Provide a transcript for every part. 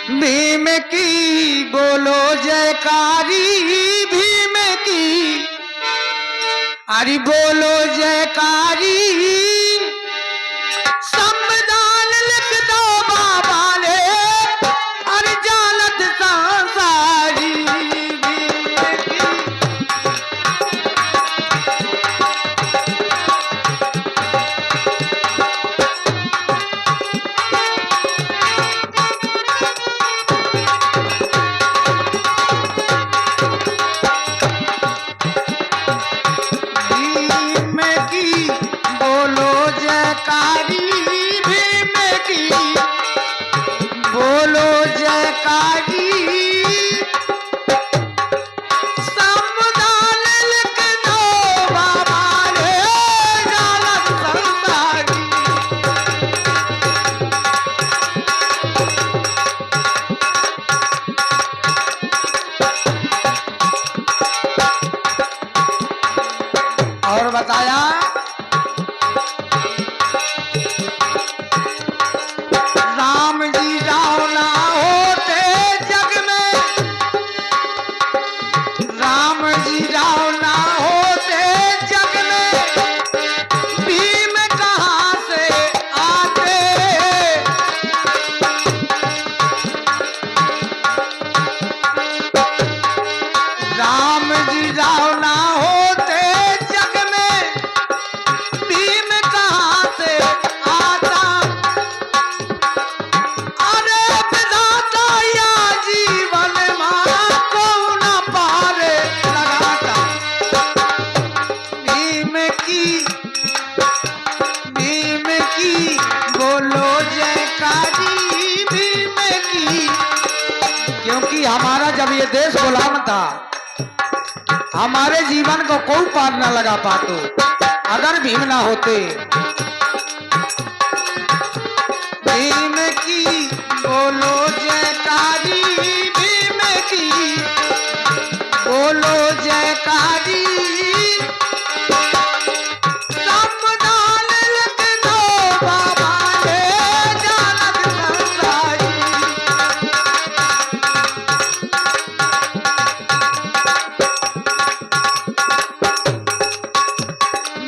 भीम की बोलो जयकारी, भीम की अरे बोलो जयकारी। संविधान लिख दो बाबा ने, अरे जानत संसारी। भीम की बोलो जयकारी, भीम की बोलो जयकारी। संविधान लिख दो बाबा रे, जानत संसारी। और बताया राम जी राव ना होते जग में, राम जी राव ना होते जग में, भीम कहाँ से आते। राम जी राव ना होते जग में, भीम कहाँ से आता। अरे विधाता या जीवन माँ को न पारे लगाता। भीम की बोलो जयकारी, भीम की। क्योंकि हमारा जब ये देश गुलाम था, हमारे जीवन को कोई पार न लगा पातो अगर भीम ना होते। भीम की बोलो जयकारी, भीम की बोलो जयकारी। संविधान लिख दो बाबा रे, जानत संसारी।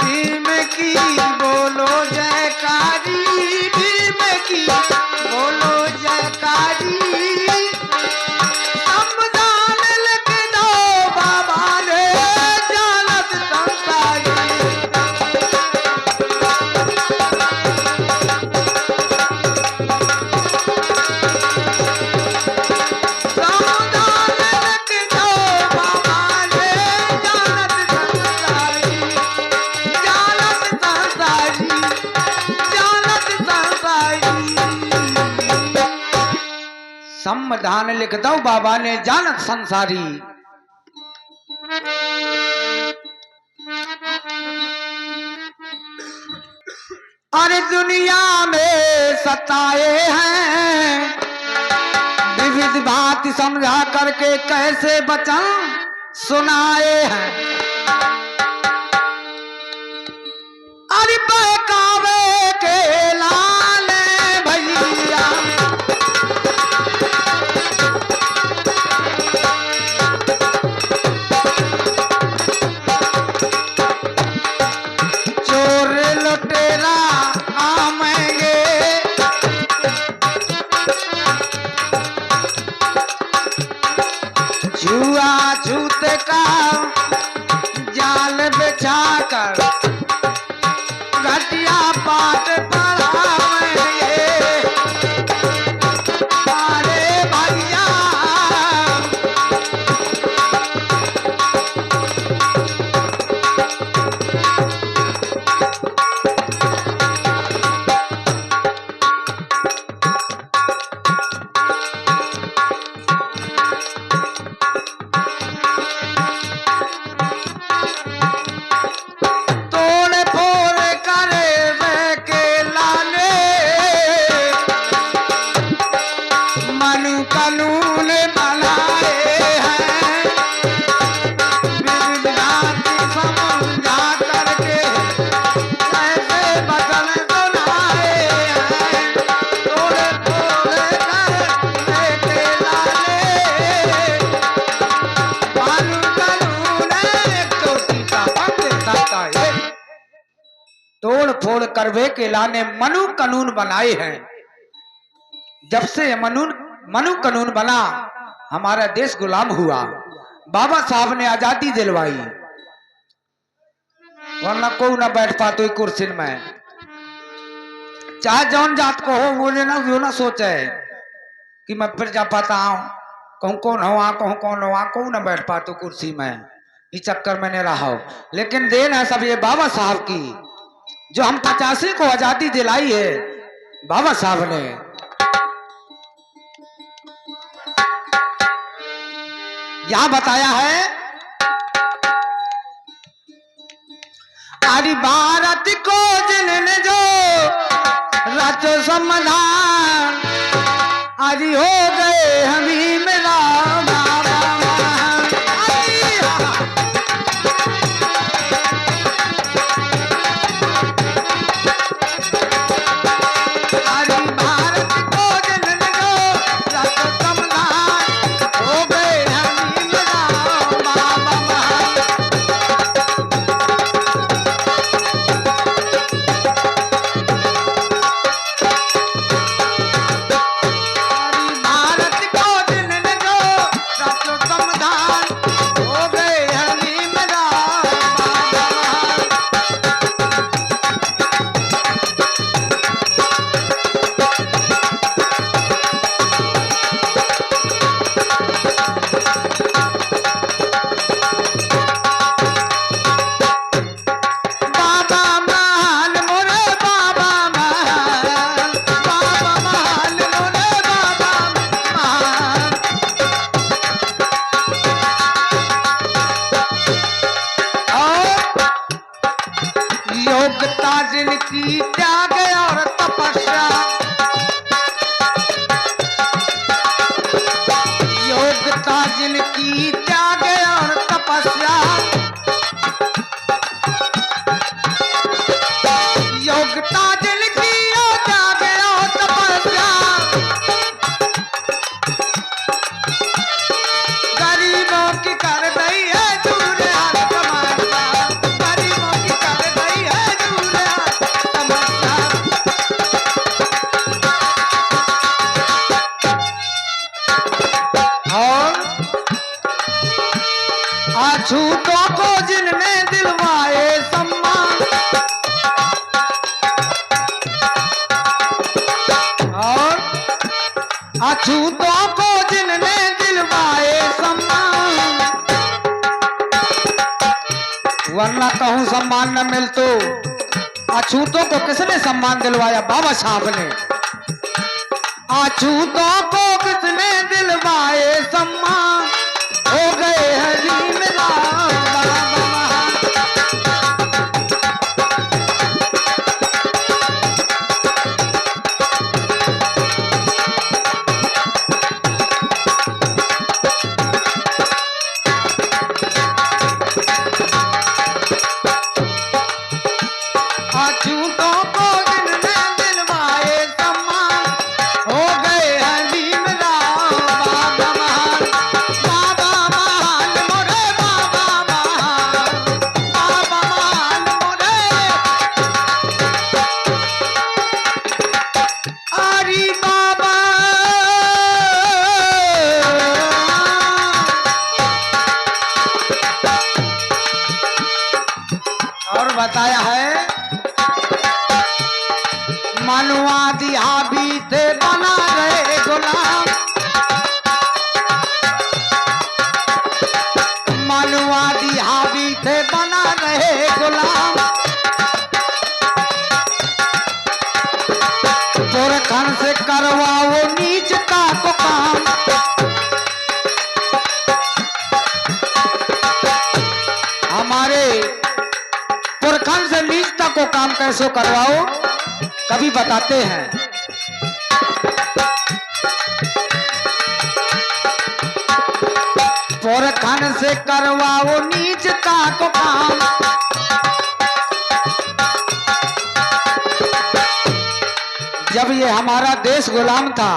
भीम की बोलो जयकारी, भीम की बोलो जयकारी। संविधान लिख दो बाबा रे, जानत संसारी। संविधान लिख दो बाबा रे, जानत संसारी। जानत संसारी, जानत संसारी। संविधान लिख दो बाबा ने जानत संसारी। अरे दुनिया में सताए हैं, विविध भांति समझा करके कैसे वचन सुनाए हैं। अरे बहकावे के लाल भैया, चोर लुटेरा आमेंगे, जुआ छूत का जाल बिछा कर घटिया पाठ पढ़ावेंगे। अरे भैया तोड़ फोड़ करे के लाने, मनु कानून बनाए हैं। विविध भांति समझा करके कैसे वचन सुनाए हैं। तोड़ फोड़ करे करवे के लाने मनु कानून बनाए हैं। जब से मनु कानून बना हमारा देश गुलाम हुआ। बाबा साहब ने आजादी दिलवाई, वरना कोई ना बैठ पाते कुर्सी में। चाहे जौन जात को हो मुझे ना जो ना सोचे कि मैं फिर जा पाता हूँ, कहूँ कौन हो कहूँ कौन हो कहूँ ना बैठ पाते कुर्सी में। इस चक्कर में नहीं रहा हो। लेकिन देन है सब ये बाबा साहब की, जो हम 85 को आजादी दिलाई है बाबा साहब ने। यहां बताया है आदि भारत को जिन्होंने जो राजो समाधान आदि हो गए हमी मेरा जिनकी त्याग और तपस्या, योग्यता जिनकी त्याग और तपस्या, योग्यता जिनकी त्याग और तपस्या, गरीबों की कर रही है दूर हर समस्या, गरीबों की कर रही है दूर हर समस्या। और अछूतों को जिनने दिलवाए सम्मान, और अछूतों को जिनने दिलवाए सम्मान, वरना कहूं सम्मान न मिल तो अछूतों को किसने सम्मान दिलवाया? बाबा साहब ने। अछूतों को किसने दिलवाए सम्मान, हो गए हजीम राम बाबा महान। अछूतों को जिनने दिलवाए सम्मान, हो गए हजीम राम बाबा महान। बाबा महान मोरे बाबा महान, बाबा महान मोरे। अरे बाबा और बताया है मनुवादी हावी थे बना रहे गुलाम, मनुवादी हावी थे बना रहे गुलाम, पुरखन से करवाओ नीचता को काम। हमारे पुरखन से नीचता को काम कैसे करवाओ? कभी बताते हैं। पुरखन से करवाओ नीचता को काम, जब ये हमारा देश गुलाम था,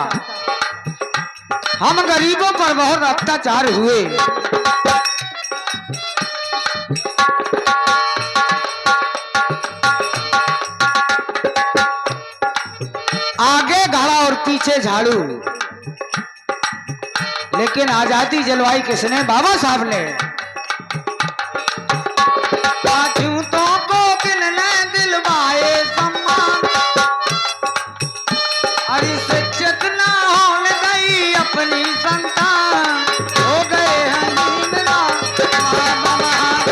हम गरीबों पर बहुत अत्याचार हुए। पीछे झाड़ू, लेकिन आजादी जलवाई किसने? बाबा साहब ने। जूतों को किनने दिलवाए सम्मान, अरे शिक्षित ना होने गई अपनी संतान, हो गए हैं नीमराव बाबा महान।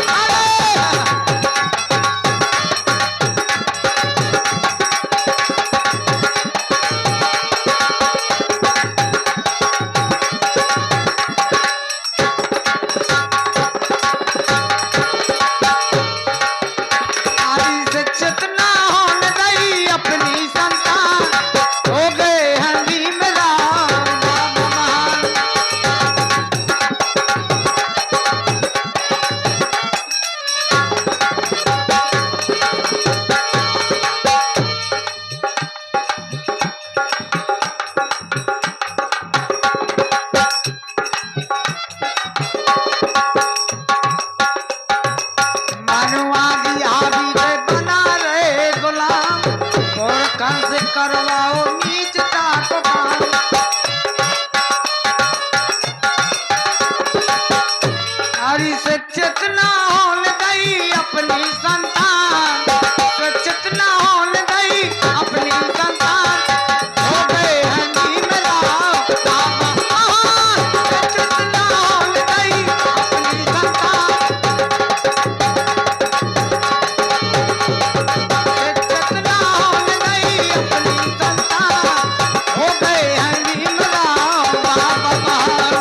करवाओ नीचता को काम, अरे शिक्षित ना होने गई अपनी संतान, शिक्षित ना होने गई अपनी संतान, हो गए हैं नीमराव बाबा महान। शिक्षित ना होने गई अपनी संतान, शिक्षित ना होने गई अपनी संतान, हो गए हैं नीमराव बाबा महान।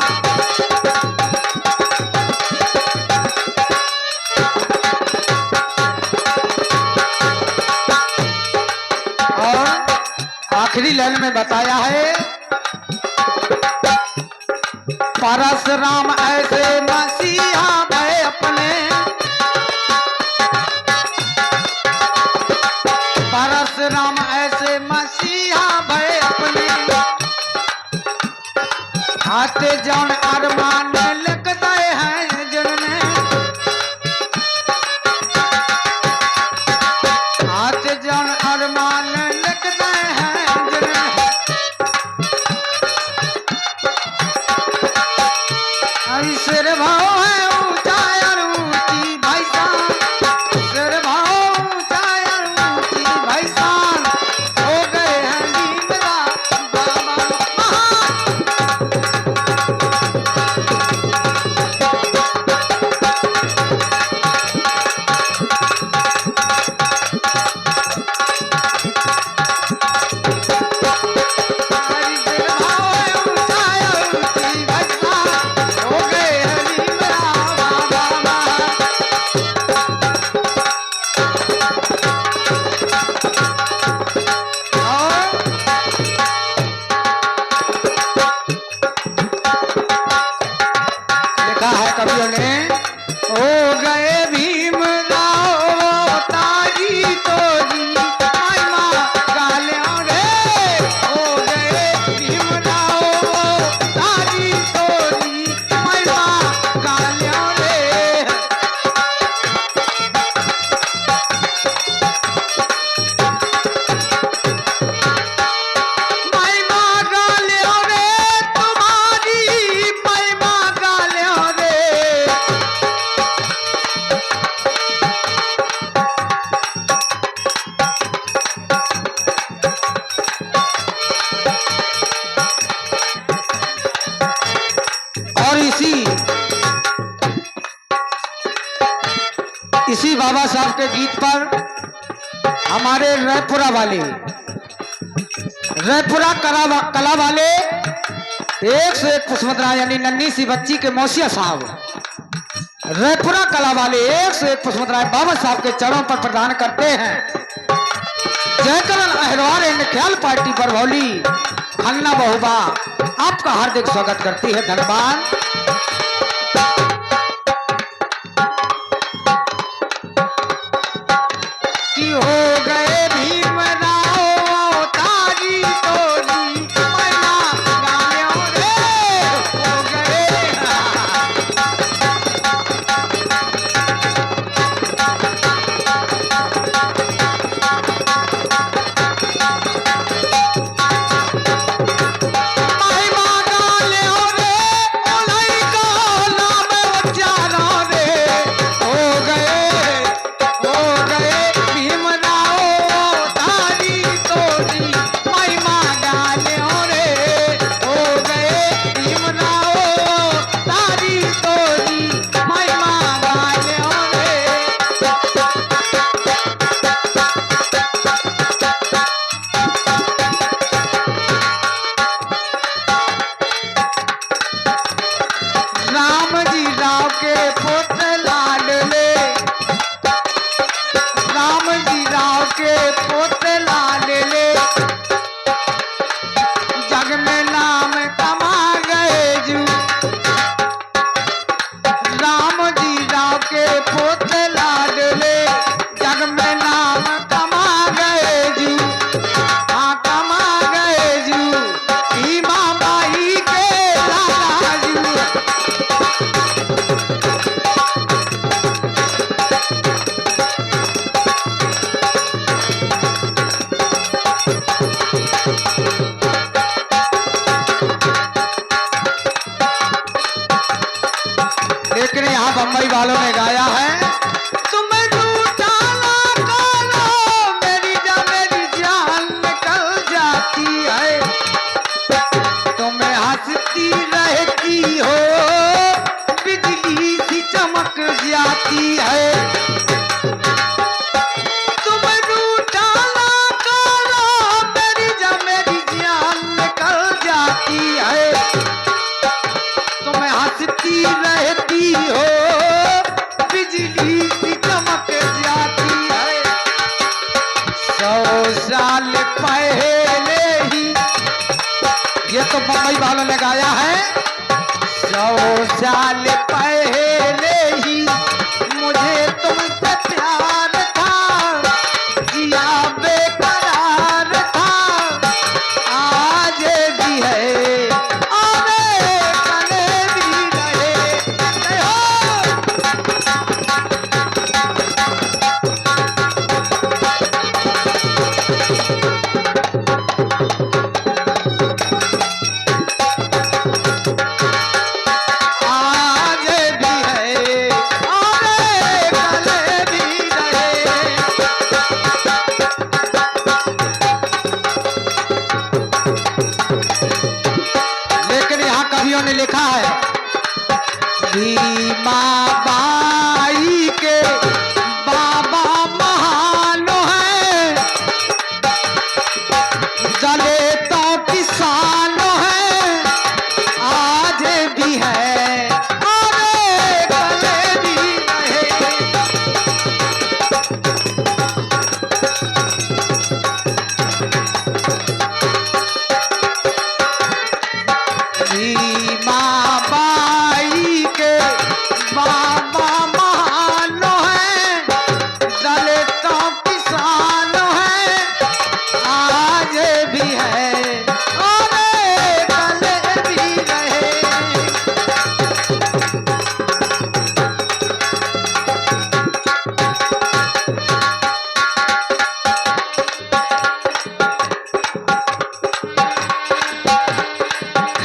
आखिरी लाइन में बताया है, परशुराम ऐसे मसीहा भय अपने, परशुराम ऐसे मसीहा भय अपने, हाथे जौन अरमान लिख दे हैं जिनने, हाथे जौन अरमान लिख दे हैं जिनने, अरे सिर भाव है ऊंचा और ऊंची भाईसान, सिर भाव ऊंचा और ऊंची भाईसान, हो गए हैं नीमराव बाबा महान। अरे सिर भाव है ऊंचा और ऊंची भाईसान, हो गए हैं नीमराव बाबा महान। और लिखा है कवियों ने, हो गए भीमराव तारी तोरी महिमा गालियों रे, हो गए भीमराव तारी तोरी महिमा गालियों रे। महिमा गालियों रे तुम्हारी, महिमा गालियों रे। और इसी बाबा साहब के गीत पर हमारे रैपुरा वाले, रैपुरा कला वाले 101 पुष्पमंत्रा यानी नन्ही सी बच्ची के मौसिया साहब, रैपुरा कला वाले 101 पुष्पमंत्रा बाबा साहब के चरणों पर प्रदान करते हैं। जयकरण अहरवार एंड ख्याल पार्टी पर भौली खन्ना बहुबा आपका हार्दिक स्वागत करती है। धन्यवाद। कि हो गए भीमराव तारी तोरी महिमा गालियों रे, हो गए। हो, बिजली सी चमक जाती है। तुम रूठा ना करो, मेरी जान निकल जाती है। तुम हंसती रहती हो, बिजली सी चमक जाती है। 100 साल पहले ही, ये तो बम्बई वालों ने गाया है। 100 साल पहले ही मुझे तुमसे प्यार था, जिया बेकरार था, आज भी है आने कल भी रहे। जय हो। आज भी है आने कल भी रहे। लेकिन यहाँ कवियों ने लिखा है, भीमा बाई के बाबा महान है, जले तो किसान है, आज भी है अरे कल भी रहे। भीमा बाई के बाबा महान है, दलित किसान है, आज भी है अरे कल भी रहे।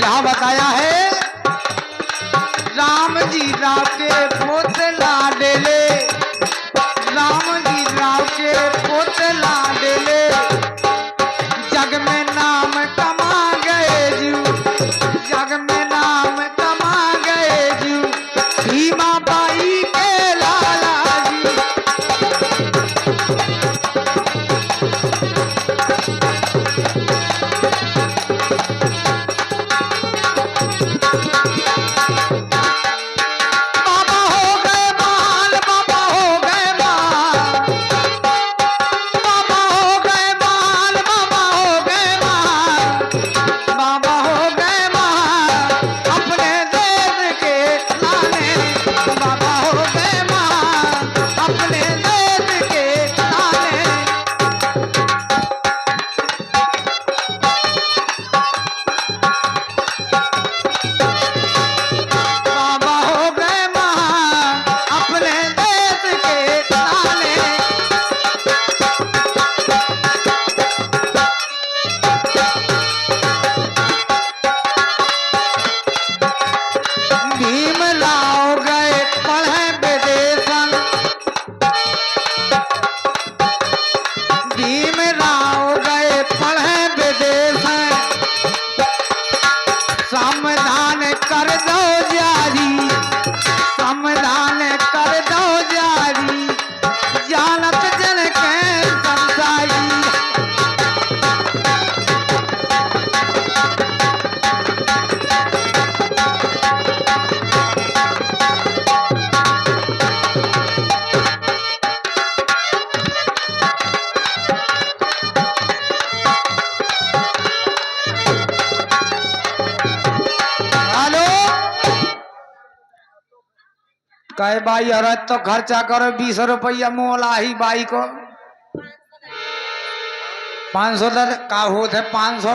यहाँ बताया है, राम जी राव के पोते लाडले, राम जी राव के पोते लाडले, जग में नाम कमा गए जू, जग में नाम कमा गए जू, भीमा बाई के लाला जी। बाबा हो गए महान, बाबा हो गए महान, बाबा हो गए महान, बाबा हो गए महान, बाबा हो गए महान, अपने देश के लाने, बाबा हो गए महान, अपने देश के लाने। बाबा हो गए महान, अपने देश के लाने। भीमराव गए पढ़े विदेशन, भीमराव गए पढ़े विदेशन, समाधान कर दो जारी, समाधान कर दो जारी, जानत जन के संसारी। हेलो, कहे भाई औरत तो खर्चा करो 20 रुपया मोला ही बाई को 500 का होते 500